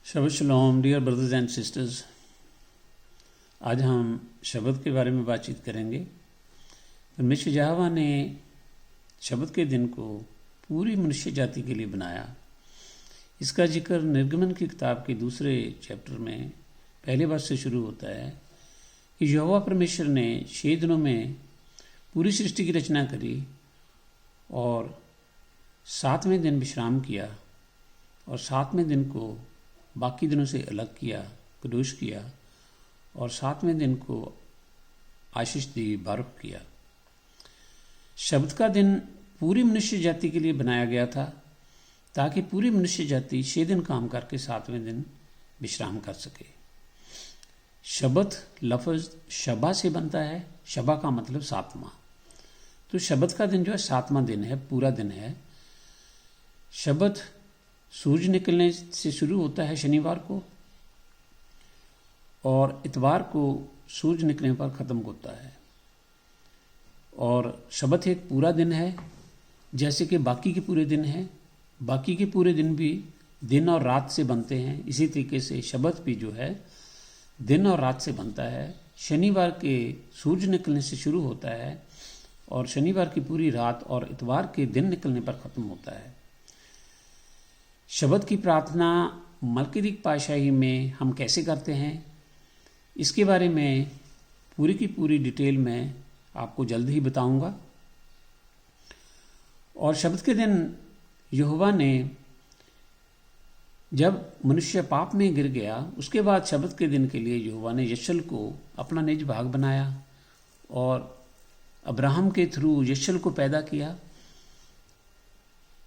शबद शलोम dear brothers and sisters. आज हम शबद के बारे में बातचीत करेंगे। परमेश्वर यहोवा ने शबद के दिन को पूरी मनुष्य जाति के लिए बनाया। इसका जिक्र निर्गमन की किताब के दूसरे चैप्टर में पहले वर्ष से शुरू होता है कि यहोवा परमेश्वर ने 6 दिनों में पूरी सृष्टि की रचना करी और 7वें दिन विश्राम किया और 7वें दिन को बाकी दिनों से अलग किया, कदूस किया और 7वें दिन को आशीष दी, बारक किया। शब्द का दिन पूरी मनुष्य जाति के लिए बनाया गया था ताकि पूरी मनुष्य जाति 6 दिन काम करके 7वें दिन विश्राम कर सके। शबत लफ्ज़ शबा से बनता है। शबा का मतलब 7वां। तो शबत का दिन जो है 7वां दिन है, पूरा दिन है। शबत सूरज निकलने से शुरू होता है शनिवार को और इतवार को सूरज निकलने पर ख़त्म होता है। और शबत एक पूरा दिन है, जैसे कि बाकी के पूरे दिन हैं। बाकी के पूरे दिन भी दिन और रात से बनते हैं, इसी तरीके से शबत भी जो है दिन और रात से बनता है। शनिवार के सूरज निकलने से शुरू होता है और शनिवार की पूरी रात और इतवार के दिन निकलने पर ख़त्म होता है। शबद की प्रार्थना मलकीदिक पातशाही में हम कैसे करते हैं, इसके बारे में पूरी की पूरी डिटेल में आपको जल्द ही बताऊंगा। और शबद के दिन यहोवा ने जब मनुष्य पाप में गिर गया, उसके बाद शबद के दिन के लिए यहोवा ने यशल को अपना निज भाग बनाया और अब्राहम के थ्रू यशल को पैदा किया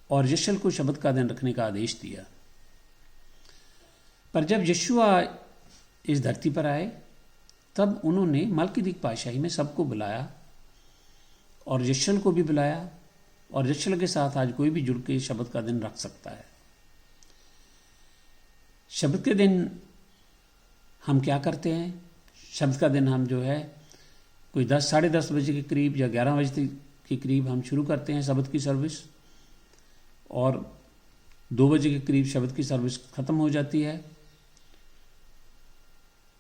और यशल को शबद का दिन रखने का आदेश दिया। पर जब यशुआ इस धरती पर आए तब उन्होंने मलकीदिक पातशाही में सबको बुलाया और यशल को भी बुलाया और यशल के साथ आज कोई भी जुड़ के शबद का दिन रख सकता है। शबद के दिन हम क्या करते हैं? शबद का दिन हम जो है कोई 10 साढ़े 10 बजे के करीब या 11 बजे के करीब हम शुरू करते हैं शबद की सर्विस और 2 बजे के करीब शबद की सर्विस ख़त्म हो जाती है।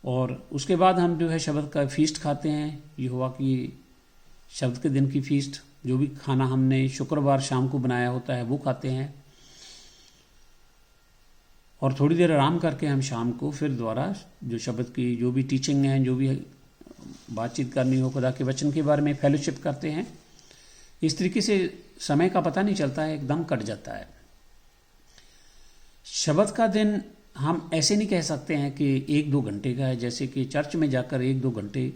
और उसके बाद हम जो है शबद का फीस्ट खाते हैं, यहोवा की शबद के दिन की फीस्ट। जो भी खाना हमने शुक्रवार शाम को बनाया होता है वो खाते हैं और थोड़ी देर आराम करके हम शाम को फिर दोबारा जो शबद की जो भी टीचिंग है, जो भी बातचीत करनी हो खुदा के वचन के बारे में, फेलोशिप करते हैं। इस तरीके से समय का पता नहीं चलता है, एकदम कट जाता है। शबद का दिन हम ऐसे नहीं कह सकते हैं कि 1-2 घंटे का है, जैसे कि चर्च में जाकर 1-2 घंटे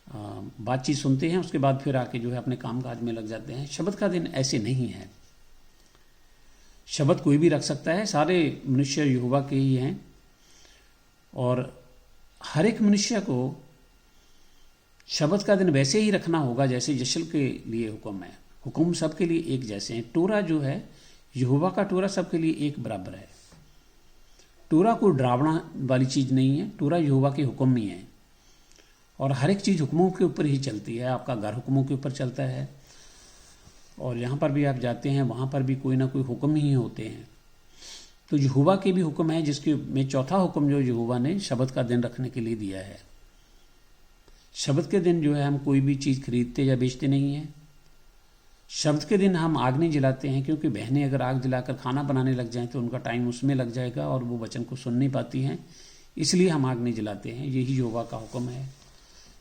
बातचीत सुनते हैं, उसके बाद फिर आके जो है अपने काम काज में लग जाते हैं। शबद का दिन ऐसे नहीं है। शबद कोई भी रख सकता है, सारे मनुष्य यहोवा के ही हैं और हर एक मनुष्य को शबद का दिन वैसे ही रखना होगा जैसे यशल के लिए हुक्म है। हुक्म सबके लिए एक जैसे हैं। टोरा जो है यहोवा का टोरा सबके लिए एक बराबर है। टोरा कोई डरावना वाली चीज़ नहीं है, टोरा यहोवा के हुक्म ही है और हर एक चीज़ हुक्मों के ऊपर ही चलती है। आपका घर हुक्मों के ऊपर चलता है और यहाँ पर भी आप जाते हैं वहाँ पर भी कोई ना कोई हुक्म ही होते हैं। तो यहोवा के भी हुक्म है, जिसके में चौथा हुक्म जो यहोवा ने शबद का दिन रखने के लिए दिया है। शबद के दिन जो है हम कोई भी चीज़ खरीदते या बेचते नहीं हैं। शबद के दिन हम आग नहीं जलाते हैं, क्योंकि बहनें अगर आग जलाकर खाना बनाने लग जाएं तो उनका टाइम उसमें लग जाएगा और वो वचन को सुन नहीं पाती हैं, इसलिए हम आग नहीं जलाते हैं। यही यहोवा का हुक्म है।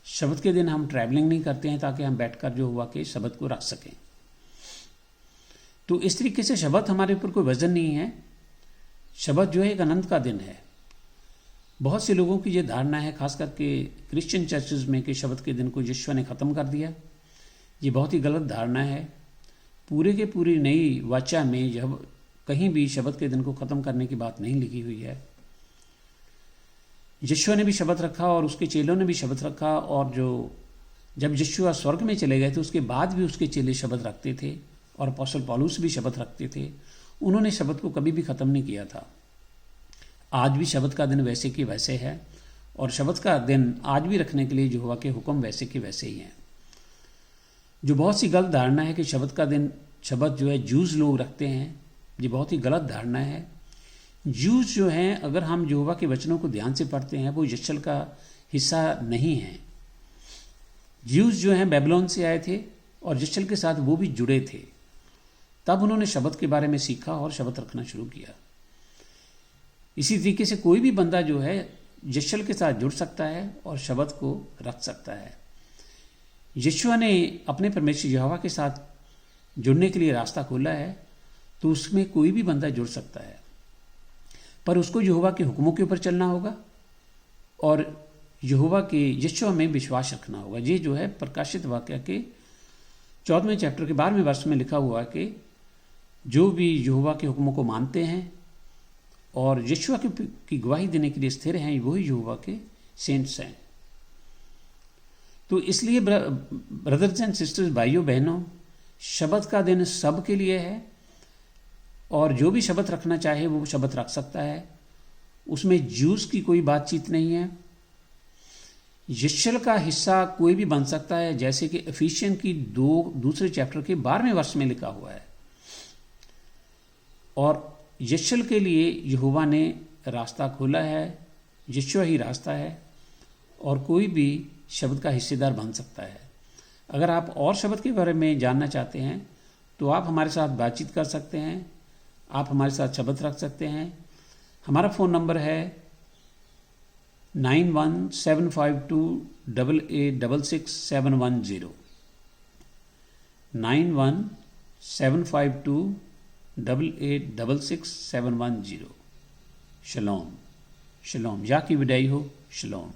शबद के दिन हम ट्रैवलिंग नहीं करते हैं ताकि हम बैठकर यहोवा के शबद को रख सकें। तो इस तरीके से शबद हमारे ऊपर कोई वजन नहीं है। शबद जो है एक आनंद का दिन है। बहुत से लोगों की ये धारणा है, खास करके क्रिश्चियन चर्चेज में, कि शबद के दिन को यीशु ने ख़त्म कर दिया। ये बहुत ही गलत धारणा है। पूरे के पूरी नई वाचा में जब कहीं भी शबद के दिन को ख़त्म करने की बात नहीं लिखी हुई है। यीशु ने भी शबद रखा और उसके चेलों ने भी शबद रखा और जब यीशु स्वर्ग में चले गए थे उसके बाद भी उसके चेले शबद रखते थे और अपोस्तल पौलुस भी शबद रखते थे। उन्होंने शबद को कभी भी ख़त्म नहीं किया था। आज भी शबद का दिन वैसे कि वैसे है और शबद का दिन आज भी रखने के लिए यहोवा के हुक्म वैसे कि वैसे ही हैं। जो बहुत सी गलत धारणा है कि शबद का दिन, शबद जो है जूस लोग रखते हैं, ये बहुत ही गलत धारणा है। ज्यूज जो हैं, अगर हम यहोवा के वचनों को ध्यान से पढ़ते हैं, वो यशल का हिस्सा नहीं है। ज्यूज जो हैं बेबीलोन से आए थे और यशल के साथ वो भी जुड़े थे। तब उन्होंने शब्द के बारे में सीखा और शब्द रखना शुरू किया। इसी तरीके से कोई भी बंदा जो है यशल के साथ जुड़ सकता है और शब्द को रख सकता है। यीशु ने अपने परमेश्वर यहोवा के साथ जुड़ने के लिए रास्ता खोला है, तो उसमें कोई भी बंदा जुड़ सकता है, पर उसको यहोवा के हुक्मों के ऊपर चलना होगा और यहोवा के यीशु में विश्वास रखना होगा। ये जो है प्रकाशित वाक्य के 14वें चैप्टर के 12वें वर्ष में लिखा हुआ है कि जो भी यहोवा के हुक्मों को मानते हैं और यीशु की गवाही देने के लिए स्थिर हैं, वही यहोवा के सेंट्स हैं। तो इसलिए ब्रदर्स एंड सिस्टर्स, भाइयों बहनों, शब्द का दिन सब के लिए है और जो भी शब्द रखना चाहे वो शब्द रख सकता है। उसमें ज्यूस की कोई बातचीत नहीं है। यशल का हिस्सा कोई भी बन सकता है, जैसे कि एफिशियन की दूसरे चैप्टर के 12वें वर्ष में लिखा हुआ है। और यशल के लिए यहोवा ने रास्ता खोला है, यीशु ही रास्ता है और कोई भी शब्द का हिस्सेदार बन सकता है। अगर आप और शब्द के बारे में जानना चाहते हैं तो आप हमारे साथ बातचीत कर सकते हैं, आप हमारे साथ शब्द रख सकते हैं। हमारा फ़ोन नंबर है 917528866710 917528866710। शलोम शलोम, या की विदाई हो। शलोम।